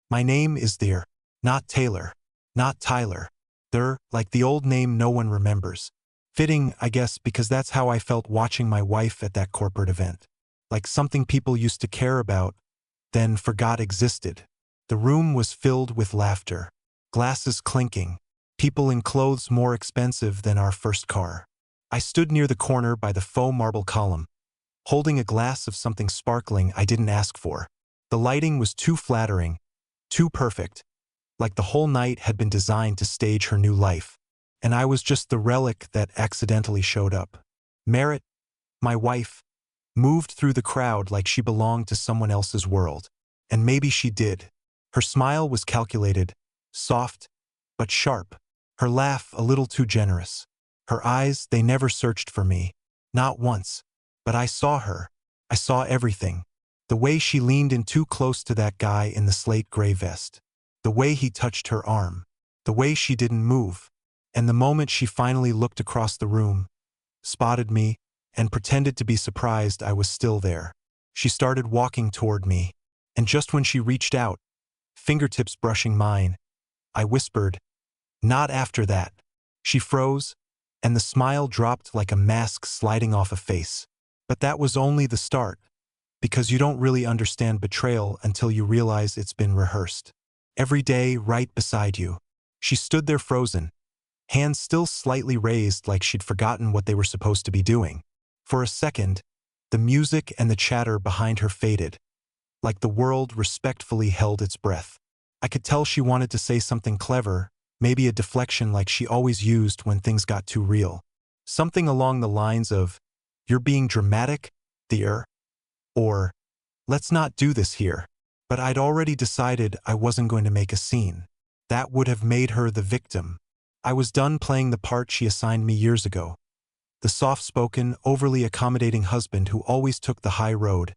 My name is there, not Taylor, not Tyler. They're like the old name no one remembers. Fitting, I guess, because that's how I felt watching my wife at that corporate event. Like something people used to care about, then forgot existed. The room was filled with laughter, glasses clinking, people in clothes more expensive than our first car. I stood near the corner by the faux marble column, holding a glass of something sparkling I didn't ask for. The lighting was too flattering, too perfect, like the whole night had been designed to stage her new life, and I was just the relic that accidentally showed up. Merritt, my wife, moved through the crowd like she belonged to someone else's world. And maybe she did. Her smile was calculated, soft, but sharp. Her laugh a little too generous. Her eyes, they never searched for me. Not once. But I saw her. I saw everything. The way she leaned in too close to that guy in the slate gray vest. The way he touched her arm. The way she didn't move. And the moment she finally looked across the room, spotted me, and pretended to be surprised I was still there. She started walking toward me. And just when she reached out, fingertips brushing mine, I whispered, "Not after that." She froze, and the smile dropped like a mask sliding off a face. But that was only the start, because you don't really understand betrayal until you realize it's been rehearsed. Every day, right beside you. She stood there frozen, hands still slightly raised like she'd forgotten what they were supposed to be doing. For a second, the music and the chatter behind her faded, like the world respectfully held its breath. I could tell she wanted to say something clever, maybe a deflection like she always used when things got too real. Something along the lines of, "You're being dramatic, dear," or, "Let's not do this here." But I'd already decided I wasn't going to make a scene. That would have made her the victim. I was done playing the part she assigned me years ago. The soft-spoken, overly accommodating husband who always took the high road,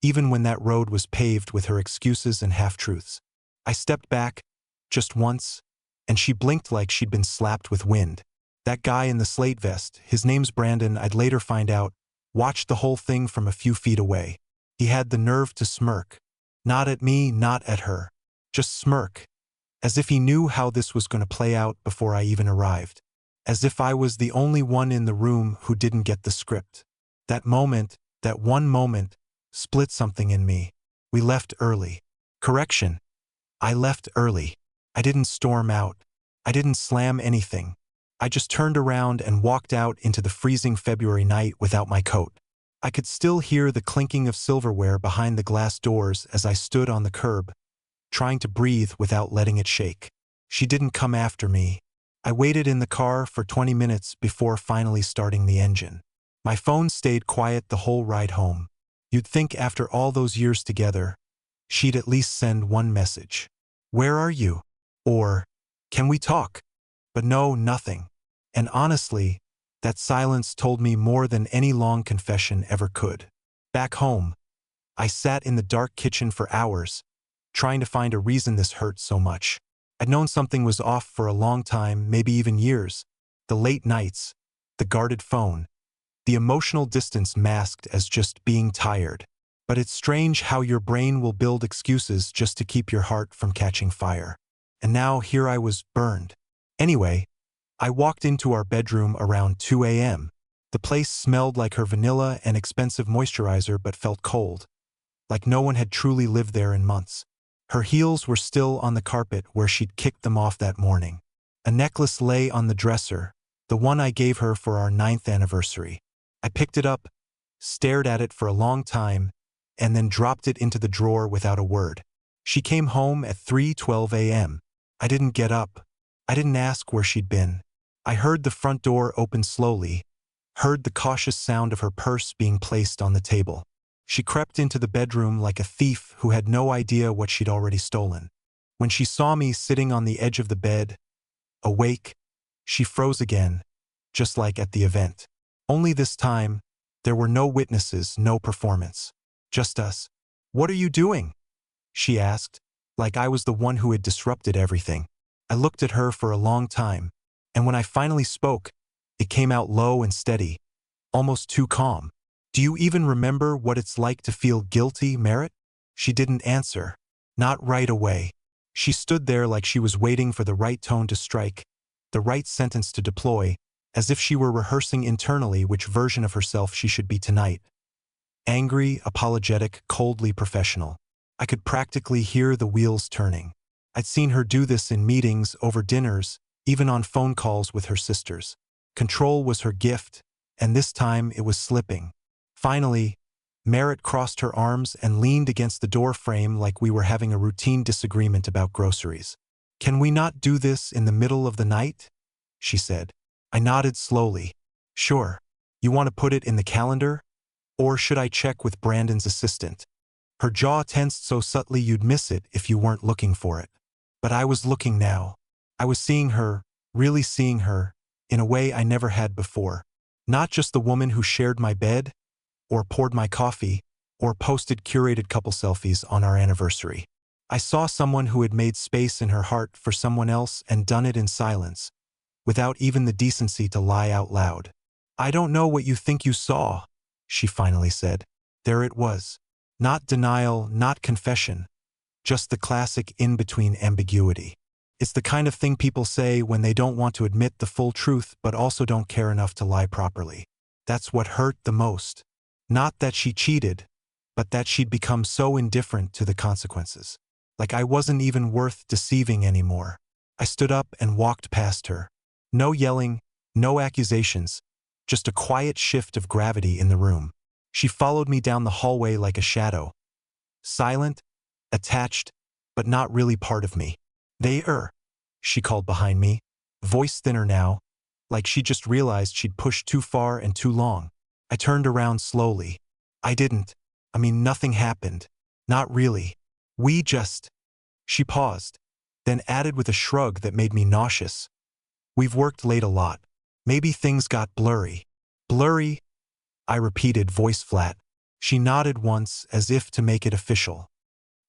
even when that road was paved with her excuses and half-truths. I stepped back, just once, and she blinked like she'd been slapped with wind. That guy in the slate vest, his name's Brandon, I'd later find out, watched the whole thing from a few feet away. He had the nerve to smirk. Not at me, not at her. Just smirk. As if he knew how this was going to play out before I even arrived. As if I was the only one in the room who didn't get the script. That moment, that one moment, split something in me. We left early. Correction. I left early. I didn't storm out. I didn't slam anything. I just turned around and walked out into the freezing February night without my coat. I could still hear the clinking of silverware behind the glass doors as I stood on the curb, trying to breathe without letting it shake. She didn't come after me. I waited in the car for 20 minutes before finally starting the engine. My phone stayed quiet the whole ride home. You'd think after all those years together, she'd at least send one message. "Where are you?" Or, "Can we talk?" But no, nothing. And honestly, that silence told me more than any long confession ever could. Back home, I sat in the dark kitchen for hours, trying to find a reason this hurt so much. I'd known something was off for a long time, maybe even years. The late nights, the guarded phone, the emotional distance masked as just being tired. But it's strange how your brain will build excuses just to keep your heart from catching fire. And now here I was, burned. Anyway, I walked into our bedroom around 2 a.m. The place smelled like her vanilla and expensive moisturizer but felt cold, like no one had truly lived there in months. Her heels were still on the carpet where she'd kicked them off that morning. A necklace lay on the dresser, the one I gave her for our 9th anniversary. I picked it up, stared at it for a long time, and then dropped it into the drawer without a word. She came home at 3:12 a.m. I didn't get up. I didn't ask where she'd been. I heard the front door open slowly, heard the cautious sound of her purse being placed on the table. She crept into the bedroom like a thief who had no idea what she'd already stolen. When she saw me sitting on the edge of the bed, awake, she froze again, just like at the event. Only this time, there were no witnesses, no performance. Just us. "What are you doing?" she asked, like I was the one who had disrupted everything. I looked at her for a long time, and when I finally spoke, it came out low and steady, almost too calm. "Do you even remember what it's like to feel guilty, Merritt?" She didn't answer. Not right away. She stood there like she was waiting for the right tone to strike, the right sentence to deploy, as if she were rehearsing internally which version of herself she should be tonight. Angry, apologetic, coldly professional. I could practically hear the wheels turning. I'd seen her do this in meetings, over dinners, even on phone calls with her sisters. Control was her gift, and this time it was slipping. Finally, Merritt crossed her arms and leaned against the door frame like we were having a routine disagreement about groceries. "Can we not do this in the middle of the night?" she said. I nodded slowly. "Sure. You want to put it in the calendar? Or should I check with Brandon's assistant?" Her jaw tensed so subtly you'd miss it if you weren't looking for it. But I was looking now. I was seeing her, really seeing her, in a way I never had before. Not just the woman who shared my bed, or poured my coffee, or posted curated couple selfies on our anniversary. I saw someone who had made space in her heart for someone else and done it in silence, without even the decency to lie out loud. "I don't know what you think you saw," she finally said. There it was. Not denial, not confession. Just the classic in-between ambiguity. It's the kind of thing people say when they don't want to admit the full truth but also don't care enough to lie properly. That's what hurt the most. Not that she cheated, but that she'd become so indifferent to the consequences. Like I wasn't even worth deceiving anymore. I stood up and walked past her. No yelling, no accusations, just a quiet shift of gravity in the room. She followed me down the hallway like a shadow. Silent, attached, but not really part of me. She called behind me, voice thinner now, like she just realized she'd pushed too far and too long. I turned around slowly. Nothing happened. Not really. She paused, then added with a shrug that made me nauseous. "We've worked late a lot. Maybe things got blurry." "Blurry?" I repeated, voice flat. She nodded once, as if to make it official.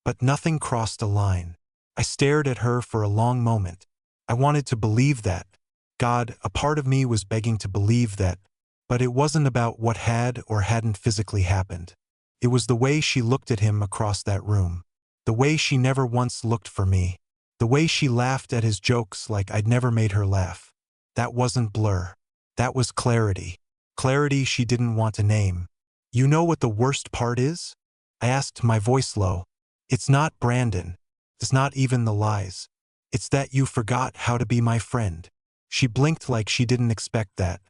But nothing crossed a line. I stared at her for a long moment. I wanted to believe that. God, a part of me was begging to believe that. But it wasn't about what had or hadn't physically happened. It was the way she looked at him across that room. The way she never once looked for me. The way she laughed at his jokes like I'd never made her laugh. That wasn't blur. That was clarity. Clarity she didn't want to name. "You know what the worst part is?" I asked, my voice low. "It's not Brandon. It's not even the lies. It's that you forgot how to be my friend." She blinked like she didn't expect that.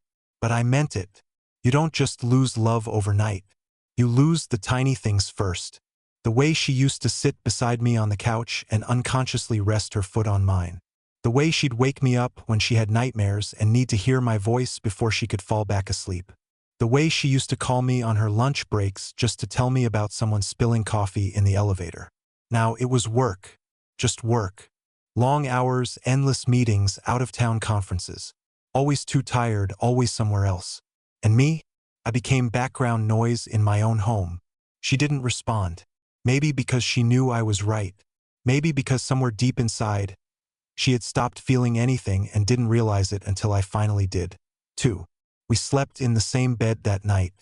But I meant it. You don't just lose love overnight. You lose the tiny things first. The way she used to sit beside me on the couch and unconsciously rest her foot on mine. The way she'd wake me up when she had nightmares and need to hear my voice before she could fall back asleep. The way she used to call me on her lunch breaks just to tell me about someone spilling coffee in the elevator. Now it was work. Just work. Long hours, endless meetings, out-of-town conferences. Always too tired, always somewhere else. And me? I became background noise in my own home. She didn't respond. Maybe because she knew I was right. Maybe because somewhere deep inside, she had stopped feeling anything and didn't realize it until I finally did. 2. We slept in the same bed that night.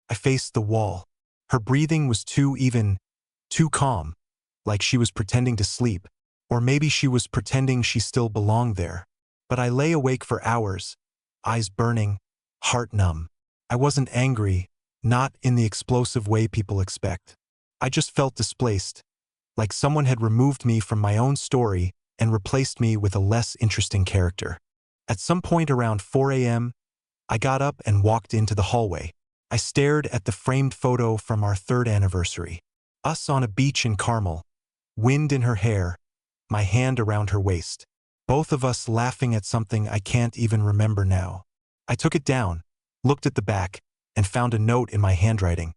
I faced the wall. Her breathing was too calm, like she was pretending to sleep. Or maybe she was pretending she still belonged there. But I lay awake for hours, eyes burning, heart numb. I wasn't angry, not in the explosive way people expect. I just felt displaced, like someone had removed me from my own story and replaced me with a less interesting character. At some point around 4 a.m., I got up and walked into the hallway. I stared at the framed photo from our 3rd anniversary. Us on a beach in Carmel, wind in her hair, my hand around her waist. Both of us laughing at something I can't even remember now. I took it down, looked at the back, and found a note in my handwriting.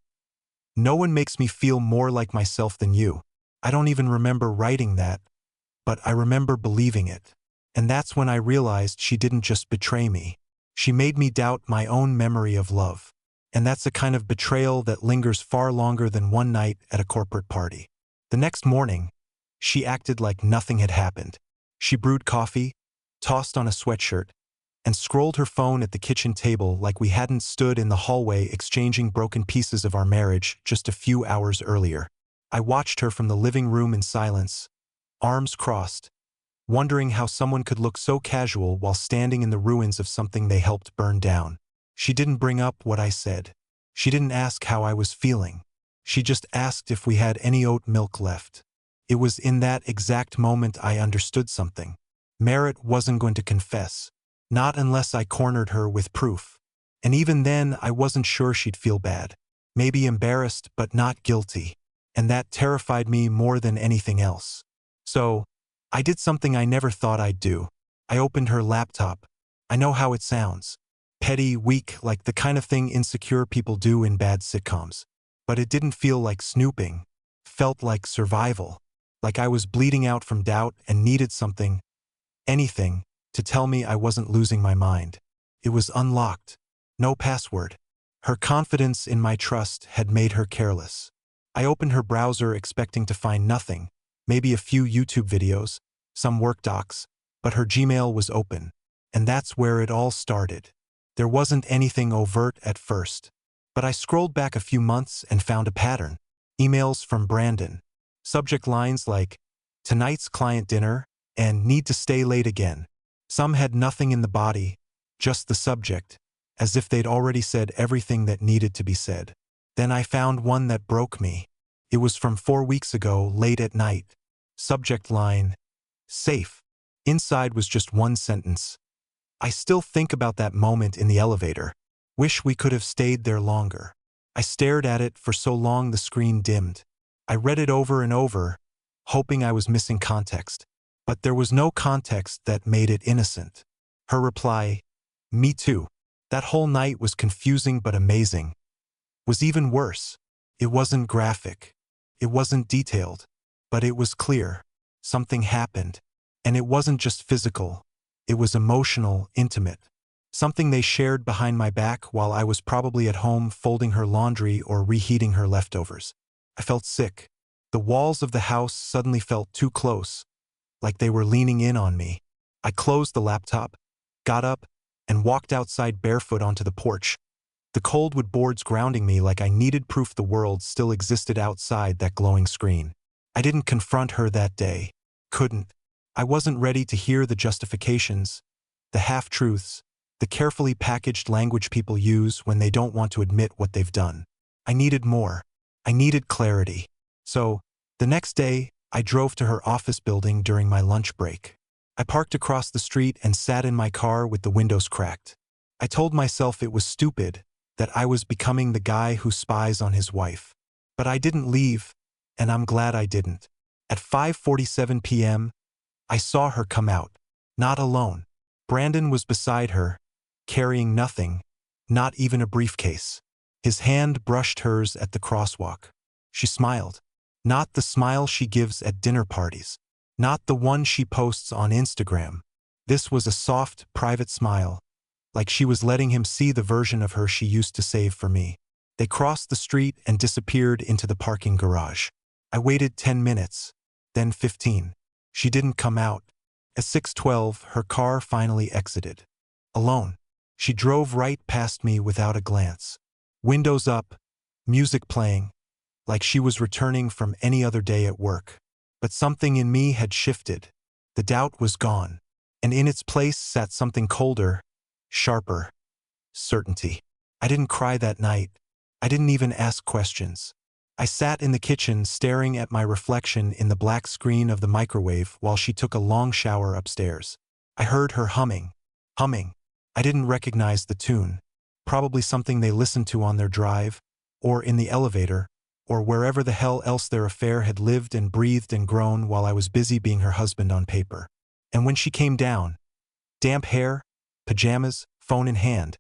"No one makes me feel more like myself than you." I don't even remember writing that, but I remember believing it. And that's when I realized she didn't just betray me. She made me doubt my own memory of love. And that's a kind of betrayal that lingers far longer than one night at a corporate party. The next morning, she acted like nothing had happened. She brewed coffee, tossed on a sweatshirt, and scrolled her phone at the kitchen table like we hadn't stood in the hallway exchanging broken pieces of our marriage just a few hours earlier. I watched her from the living room in silence, arms crossed, wondering how someone could look so casual while standing in the ruins of something they helped burn down. She didn't bring up what I said. She didn't ask how I was feeling. She just asked if we had any oat milk left. It was in that exact moment I understood something. Merritt wasn't going to confess. Not unless I cornered her with proof. And even then, I wasn't sure she'd feel bad. Maybe embarrassed, but not guilty. And that terrified me more than anything else. So, I did something I never thought I'd do. I opened her laptop. I know how it sounds. Petty, weak, like the kind of thing insecure people do in bad sitcoms. But it didn't feel like snooping. Felt like survival. Like I was bleeding out from doubt and needed something, anything, to tell me I wasn't losing my mind. It was unlocked. No password. Her confidence in my trust had made her careless. I opened her browser expecting to find nothing, maybe a few YouTube videos, some work docs, but her Gmail was open. And that's where it all started. There wasn't anything overt at first. But I scrolled back a few months and found a pattern. Emails from Brandon. Subject lines like, "Tonight's client dinner," and "Need to stay late again." Some had nothing in the body, just the subject, as if they'd already said everything that needed to be said. Then I found one that broke me. It was from 4 weeks ago, late at night. Subject line, "Safe." Inside was just one sentence. "I still think about that moment in the elevator. Wish we could have stayed there longer." I stared at it for so long the screen dimmed. I read it over and over, hoping I was missing context. But there was no context that made it innocent. Her reply, "Me too." That whole night was confusing but amazing. Was even worse. It wasn't graphic. It wasn't detailed. But it was clear. Something happened. And it wasn't just physical. It was emotional, intimate. Something they shared behind my back while I was probably at home folding her laundry or reheating her leftovers. I felt sick. The walls of the house suddenly felt too close, like they were leaning in on me. I closed the laptop, got up, and walked outside barefoot onto the porch. The cold wood boards grounding me like I needed proof the world still existed outside that glowing screen. I didn't confront her that day. Couldn't. I wasn't ready to hear the justifications, the half-truths, the carefully packaged language people use when they don't want to admit what they've done. I needed more. I needed clarity. So, the next day, I drove to her office building during my lunch break. I parked across the street and sat in my car with the windows cracked. I told myself it was stupid, that I was becoming the guy who spies on his wife. But I didn't leave, and I'm glad I didn't. At 5:47 p.m., I saw her come out. Not alone. Brandon was beside her, carrying nothing, not even a briefcase. His hand brushed hers at the crosswalk. She smiled. Not the smile she gives at dinner parties. Not the one she posts on Instagram. This was a soft, private smile, like she was letting him see the version of her she used to save for me. They crossed the street and disappeared into the parking garage. I waited 10 minutes, then 15. She didn't come out. At 6:12, her car finally exited. Alone. She drove right past me without a glance. Windows up, music playing, like she was returning from any other day at work. But something in me had shifted. The doubt was gone, and in its place sat something colder, sharper. Certainty. I didn't cry that night. I didn't even ask questions. I sat in the kitchen staring at my reflection in the black screen of the microwave while she took a long shower upstairs. I heard her humming. Humming. I didn't recognize the tune. Probably something they listened to on their drive, or in the elevator, or wherever the hell else their affair had lived and breathed and grown while I was busy being her husband on paper. And when she came down, damp hair, pajamas, phone in hand,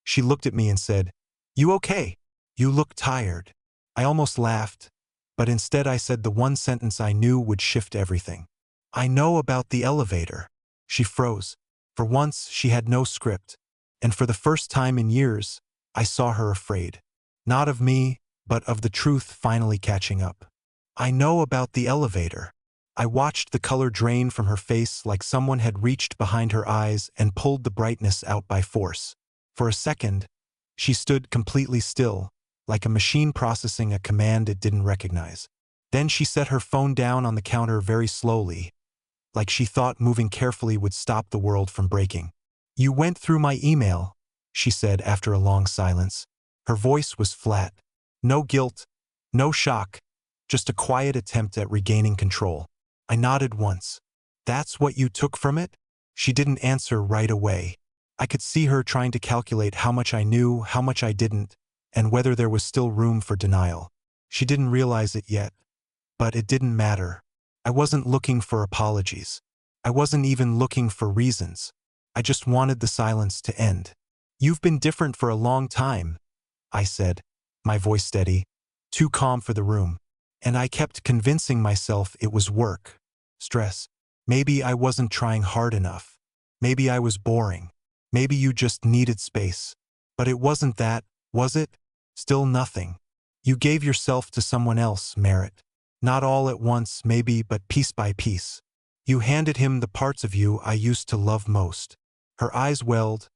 she looked at me and said, "You okay? You look tired." I almost laughed, but instead I said the one sentence I knew would shift everything. "I know about the elevator." She froze. For once, she had no script, and for the first time in years, I saw her afraid. Not of me, but of the truth finally catching up. "I know about the elevator." I watched the color drain from her face like someone had reached behind her eyes and pulled the brightness out by force. For a second, she stood completely still, like a machine processing a command it didn't recognize. Then she set her phone down on the counter very slowly, like she thought moving carefully would stop the world from breaking. "You went through my email," she said after a long silence. Her voice was flat. No guilt, no shock, just a quiet attempt at regaining control. I nodded once. "That's what you took from it?" She didn't answer right away. I could see her trying to calculate how much I knew, how much I didn't, and whether there was still room for denial. She didn't realize it yet. But it didn't matter. I wasn't looking for apologies. I wasn't even looking for reasons. I just wanted the silence to end. "You've been different for a long time," I said, my voice steady, too calm for the room. And I kept convincing myself it was work, stress. Maybe I wasn't trying hard enough. Maybe I was boring. Maybe you just needed space. But it wasn't that, was it? Still nothing. You gave yourself to someone else, Merritt. Not all at once, maybe, but piece by piece. You handed him the parts of you I used to love most. Her eyes welled,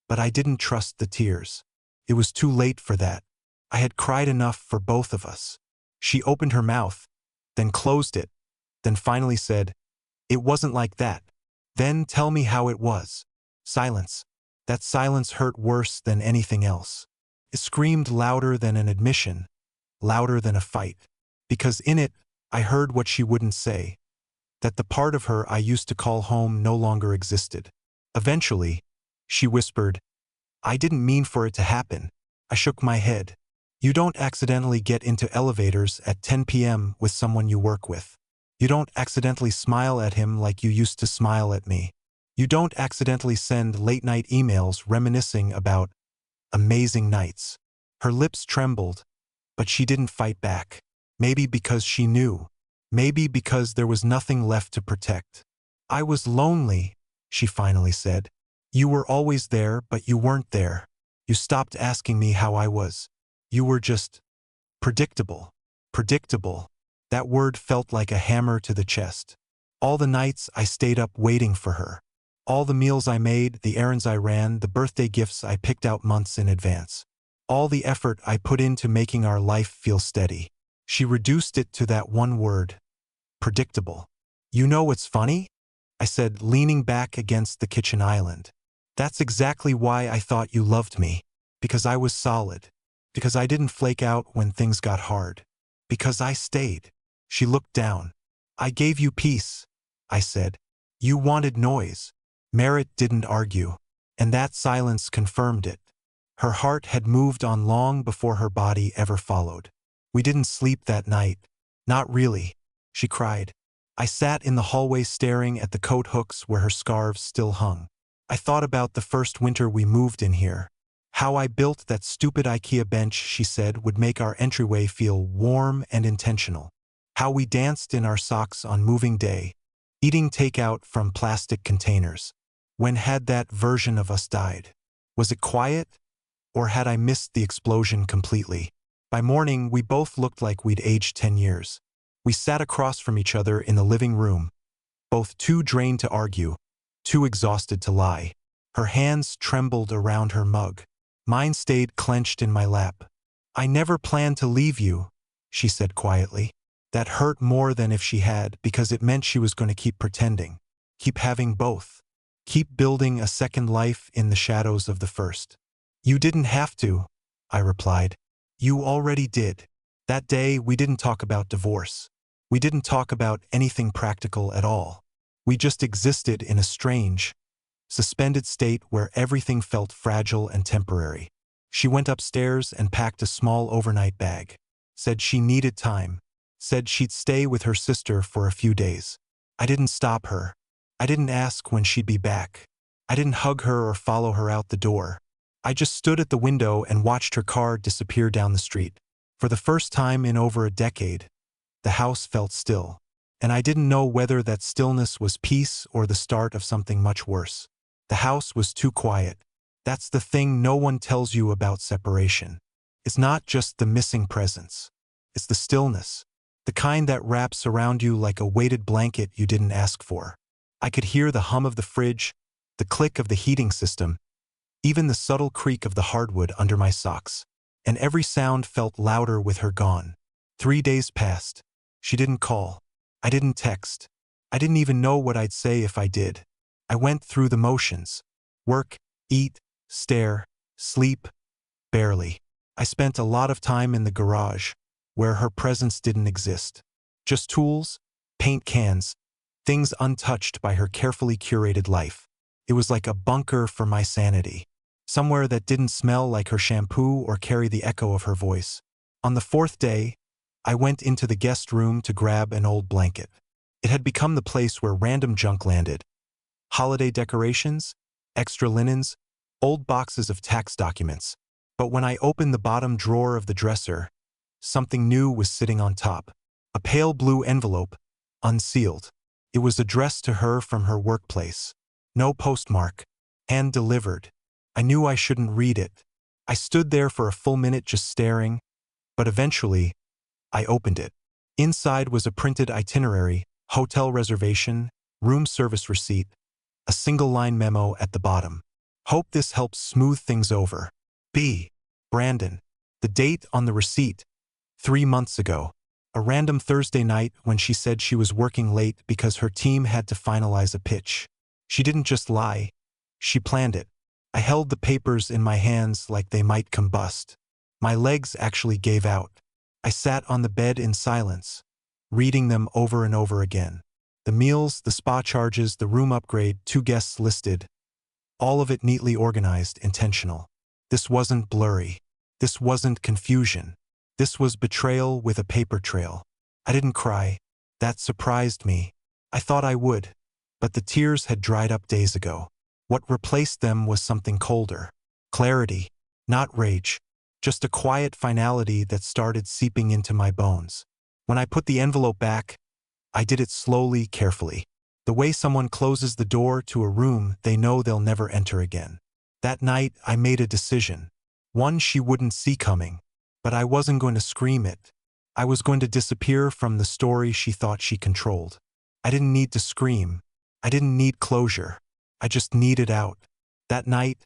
but I didn't trust the tears. It was too late for that. I had cried enough for both of us. She opened her mouth, then closed it, then finally said, "It wasn't like that." "Then tell me how it was." Silence. That silence hurt worse than anything else. It screamed louder than an admission, louder than a fight. Because in it, I heard what she wouldn't say. That the part of her I used to call home no longer existed. Eventually, she whispered, "I didn't mean for it to happen." I shook my head. "You don't accidentally get into elevators at 10 p.m. with someone you work with. You don't accidentally smile at him like you used to smile at me. You don't accidentally send late-night emails reminiscing about amazing nights." Her lips trembled, but she didn't fight back. Maybe because she knew. Maybe because there was nothing left to protect. "I was lonely," she finally said. "You were always there, but you weren't there. You stopped asking me how I was. You were just predictable." Predictable. That word felt like a hammer to the chest. All the nights I stayed up waiting for her. All the meals I made, the errands I ran, the birthday gifts I picked out months in advance. All the effort I put into making our life feel steady. She reduced it to that one word. Predictable. "You know what's funny?" I said, leaning back against the kitchen island. "That's exactly why I thought you loved me. Because I was solid. Because I didn't flake out when things got hard. Because I stayed." She looked down. "I gave you peace," I said. "You wanted noise." Merritt didn't argue. And that silence confirmed it. Her heart had moved on long before her body ever followed. "We didn't sleep that night." "Not really," she cried. I sat in the hallway staring at the coat hooks where her scarves still hung. I thought about the first winter we moved in here. How I built that stupid IKEA bench she said would make our entryway feel warm and intentional. How we danced in our socks on moving day, eating takeout from plastic containers. When had that version of us died? Was it quiet? Or had I missed the explosion completely? By morning, we both looked like we'd aged 10 years. We sat across from each other in the living room, both too drained to argue, too exhausted to lie. Her hands trembled around her mug. Mine stayed clenched in my lap. "I never planned to leave you," she said quietly. That hurt more than if she had, because it meant she was going to keep pretending, keep having both, keep building a second life in the shadows of the first. "You didn't have to," I replied. "You already did." That day, we didn't talk about divorce. We didn't talk about anything practical at all. We just existed in a strange, suspended state where everything felt fragile and temporary. She went upstairs and packed a small overnight bag. Said she needed time. Said she'd stay with her sister for a few days. I didn't stop her. I didn't ask when she'd be back. I didn't hug her or follow her out the door. I just stood at the window and watched her car disappear down the street. For the first time in over a decade, the house felt still. And I didn't know whether that stillness was peace or the start of something much worse. The house was too quiet. That's the thing no one tells you about separation. It's not just the missing presence. It's the stillness. The kind that wraps around you like a weighted blanket you didn't ask for. I could hear the hum of the fridge, the click of the heating system, even the subtle creak of the hardwood under my socks. And every sound felt louder with her gone. 3 days passed. She didn't call. I didn't text. I didn't even know what I'd say if I did. I went through the motions. Work, eat, stare, sleep, barely. I spent a lot of time in the garage, where her presence didn't exist. Just tools, paint cans, things untouched by her carefully curated life. It was like a bunker for my sanity. Somewhere that didn't smell like her shampoo or carry the echo of her voice. On the fourth day, I went into the guest room to grab an old blanket. It had become the place where random junk landed. Holiday decorations, extra linens, old boxes of tax documents. But when I opened the bottom drawer of the dresser, something new was sitting on top. A pale blue envelope, unsealed. It was addressed to her from her workplace. No postmark. Hand-delivered. I knew I shouldn't read it. I stood there for a full minute just staring, but eventually, I opened it. Inside was a printed itinerary, hotel reservation, room service receipt, a single-line memo at the bottom. Hope this helps smooth things over. B. Brandon. The date on the receipt, 3 months ago. A random Thursday night when she said she was working late because her team had to finalize a pitch. She didn't just lie. She planned it. I held the papers in my hands like they might combust. My legs actually gave out. I sat on the bed in silence, reading them over and over again. The meals, the spa charges, the room upgrade, 2 guests listed. All of it neatly organized, intentional. This wasn't blurry. This wasn't confusion. This was betrayal with a paper trail. I didn't cry. That surprised me. I thought I would. But the tears had dried up days ago. What replaced them was something colder. Clarity. Not rage. Just a quiet finality that started seeping into my bones. When I put the envelope back, I did it slowly, carefully. The way someone closes the door to a room they know they'll never enter again. That night, I made a decision. One she wouldn't see coming. But I wasn't going to scream it. I was going to disappear from the story she thought she controlled. I didn't need to scream. I didn't need closure. I just needed out. That night,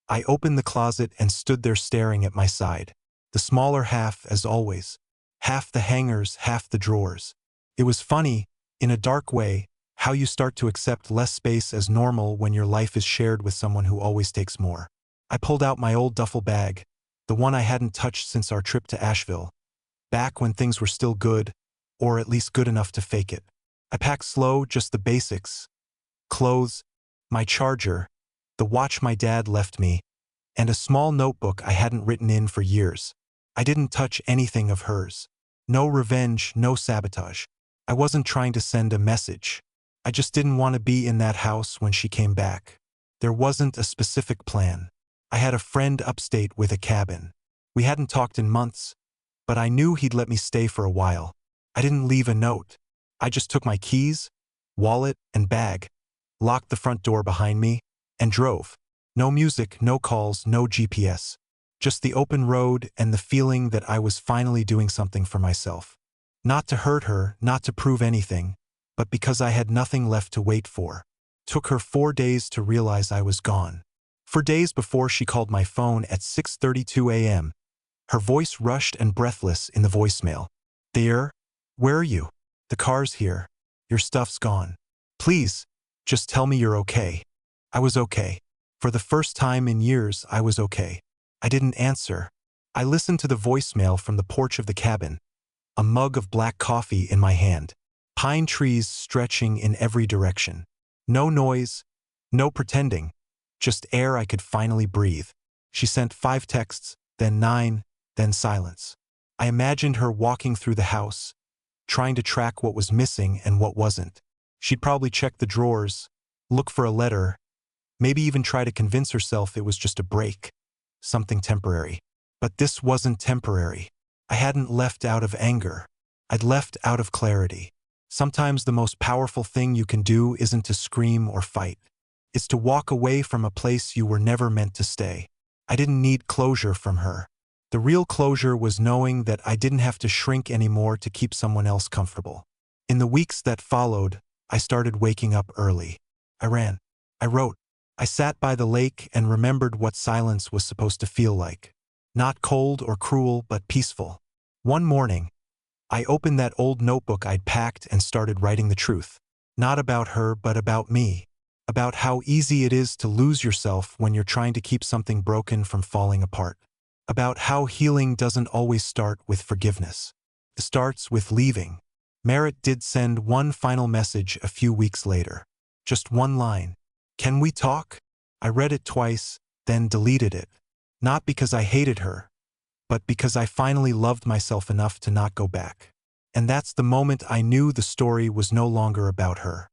I opened the closet and stood there staring at my side. The smaller half, as always. Half the hangers, half the drawers. It was funny, in a dark way, how you start to accept less space as normal when your life is shared with someone who always takes more. I pulled out my old duffel bag, the one I hadn't touched since our trip to Asheville, back when things were still good, or at least good enough to fake it. I packed slow, just the basics. Clothes, my charger, the watch my dad left me, and a small notebook I hadn't written in for years. I didn't touch anything of hers. No revenge, no sabotage. I wasn't trying to send a message. I just didn't want to be in that house when she came back. There wasn't a specific plan. I had a friend upstate with a cabin. We hadn't talked in months, but I knew he'd let me stay for a while. I didn't leave a note. I just took my keys, wallet, and bag, locked the front door behind me, and drove. No music, no calls, no GPS. Just the open road and the feeling that I was finally doing something for myself. Not to hurt her, not to prove anything, but because I had nothing left to wait for. Took her 4 days to realize I was gone. For days before she called my phone at 6:32 a.m., her voice rushed and breathless in the voicemail. "There? Where are you? The car's here. Your stuff's gone. Please, just tell me you're okay." I was okay. For the first time in years, I was okay. I didn't answer. I listened to the voicemail from the porch of the cabin, a mug of black coffee in my hand, pine trees stretching in every direction. No noise, no pretending, just air I could finally breathe. She sent 5 texts, then 9, then silence. I imagined her walking through the house, trying to track what was missing and what wasn't. She'd probably check the drawers, look for a letter, maybe even try to convince herself it was just a break, something temporary. But this wasn't temporary. I hadn't left out of anger. I'd left out of clarity. Sometimes the most powerful thing you can do isn't to scream or fight. It's to walk away from a place you were never meant to stay. I didn't need closure from her. The real closure was knowing that I didn't have to shrink anymore to keep someone else comfortable. In the weeks that followed, I started waking up early. I ran. I wrote. I sat by the lake and remembered what silence was supposed to feel like. Not cold or cruel, but peaceful. One morning, I opened that old notebook I'd packed and started writing the truth. Not about her, but about me. About how easy it is to lose yourself when you're trying to keep something broken from falling apart. About how healing doesn't always start with forgiveness. It starts with leaving. Merritt did send one final message a few weeks later. Just one line. "Can we talk?" I read it twice, then deleted it. Not because I hated her, but because I finally loved myself enough to not go back. And that's the moment I knew the story was no longer about her.